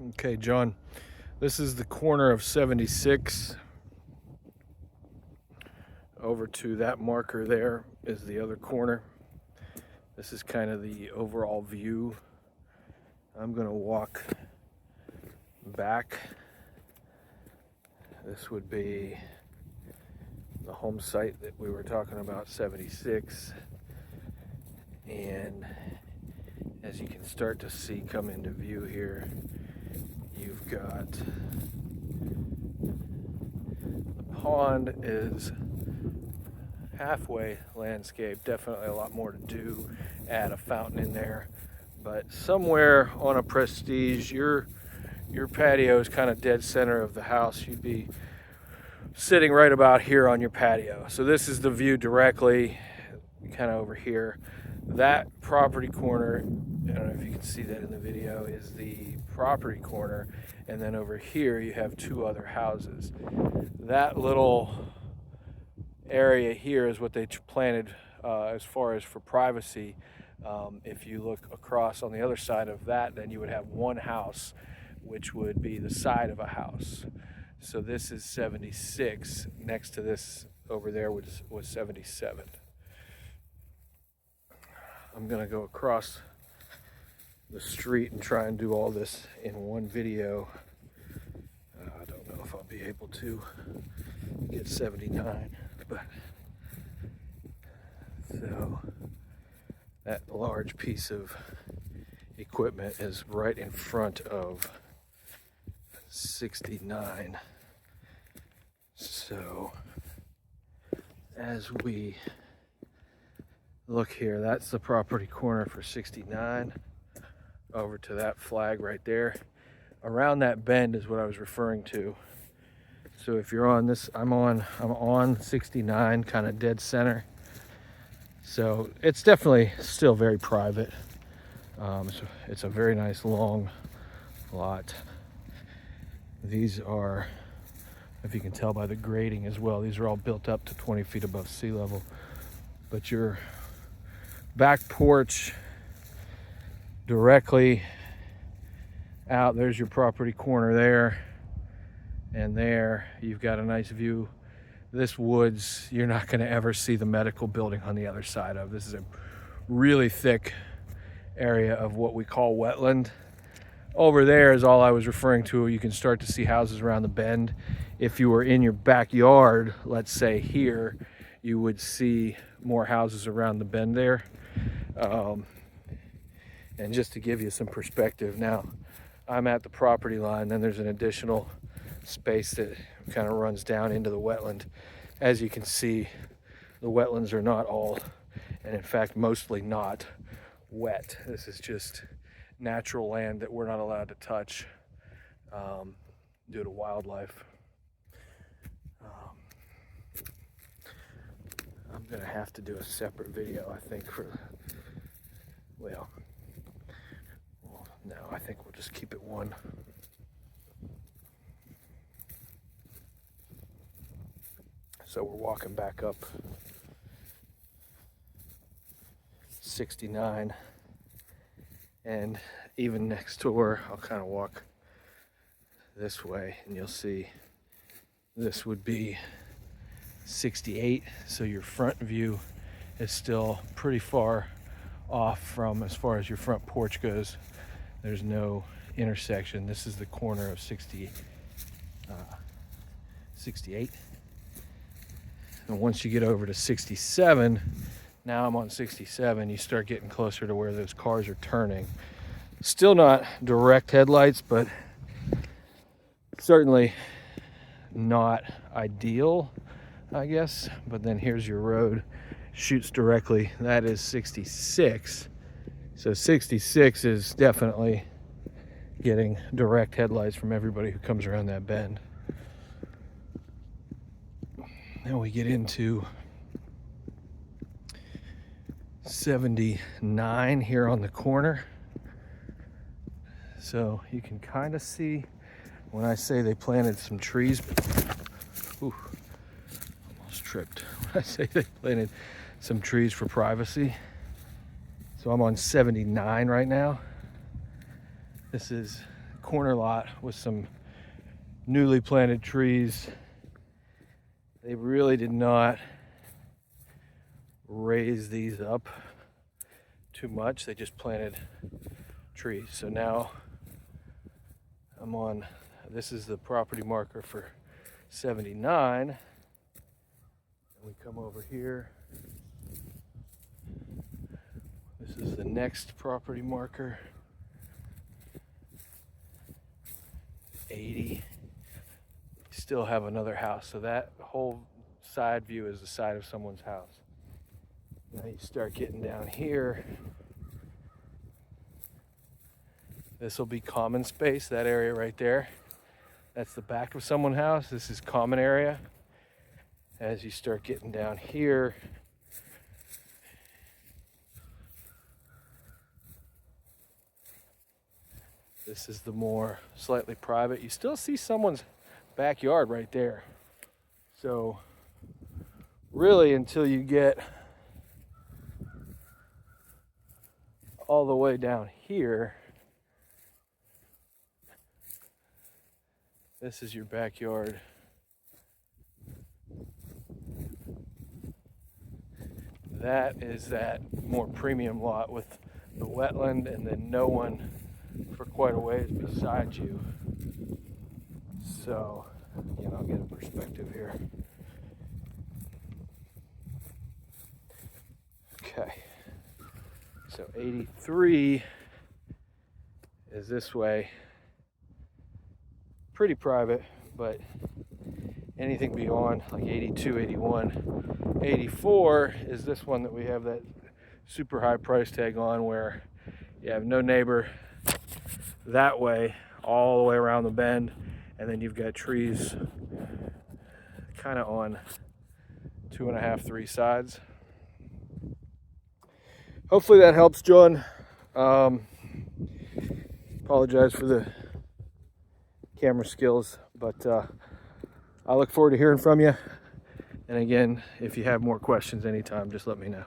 Okay, John, this is the corner of 76. Over to that marker there is the other corner. This is kind of the overall view. I'm gonna walk back. This would be the home site that we were talking about, 76. And as you can start to see come into view here, you've got the pond is halfway landscape, definitely a lot more to do, add a fountain in there, but somewhere on a Prestige, your patio is kind of dead center of the house. You'd be sitting right about here on your patio. So this is the view directly kind of over here. That property corner, I don't know if you can see that in the video, is the property corner, and then over here you have two other houses. That little area here is what they planted as far as for privacy. If you look across on the other side of that, then you would have one house, which would be the side of a house. So this is 76. Next to this over there was 77. I'm gonna go across the street and try and do all this in one video. I don't know if I'll be able to get 79, but so that large piece of equipment is right in front of 69. So as we look here, that's the property corner for 69. Over to that flag right there. Around that bend is what I was referring to. So if you're on this, I'm on 69, kind of dead center. So it's definitely still very private. It's a very nice long lot. These are, if you can tell by the grading as well, these are all built up to 20 feet above sea level. But your back porch directly out, there's your property corner there, and there you've got a nice view. This woods, you're not going to ever see the medical building on the other side of. This is a really thick area of what we call wetland. Over there is all I was referring to. You can start to see houses around the bend. If you were in your backyard, let's say here, you would see more houses around the bend there. And just to give you some perspective, now I'm at the property line, then there's an additional space that kind of runs down into the wetland. As you can see, the wetlands are not all, and in fact mostly not, wet. This is just natural land that we're not allowed to touch due to wildlife. I'm gonna have to do a separate video, I think, for, well, no, I think we'll just keep it one. So we're walking back up 69, and even next door, I'll kind of walk this way and you'll see this would be 68. So your front view is still pretty far off from, as far as your front porch goes. There's no intersection. This is the corner of 68. And once you get over to 67, now I'm on 67, you start getting closer to where those cars are turning. Still not direct headlights, but certainly not ideal, I guess. But then here's your road, shoots directly. That is 66. So 66 is definitely getting direct headlights from everybody who comes around that bend. Then we get into 79 here on the corner. So you can kind of see when I say they planted some trees. Ooh, almost tripped. When I say they planted some trees for privacy. So I'm on 79 right now. This is corner lot with some newly planted trees. They really did not raise these up too much. They just planted trees. So now I'm on, this is the property marker for 79. And we come over here. This is the next property marker. 80. Still have another house. So that whole side view is the side of someone's house. Now you start getting down here. This will be common space, that area right there. That's the back of someone's house. This is common area. As you start getting down here, this is the more slightly private. You still see someone's backyard right there. So really, until you get all the way down here, this is your backyard. That is that more premium lot with the wetland and then no one for quite a ways beside you. So, again, I'll get a perspective here. Okay, so 83 is this way. Pretty private, but anything beyond like 82, 81, 84 is this one that we have that super high price tag on, where you have no neighbor that way all the way around the bend, and then you've got trees kind of on 2.5, 3 sides. Hopefully that helps, John. Apologize for the camera skills, but I look forward to hearing from you. And again, if you have more questions anytime, just let me know.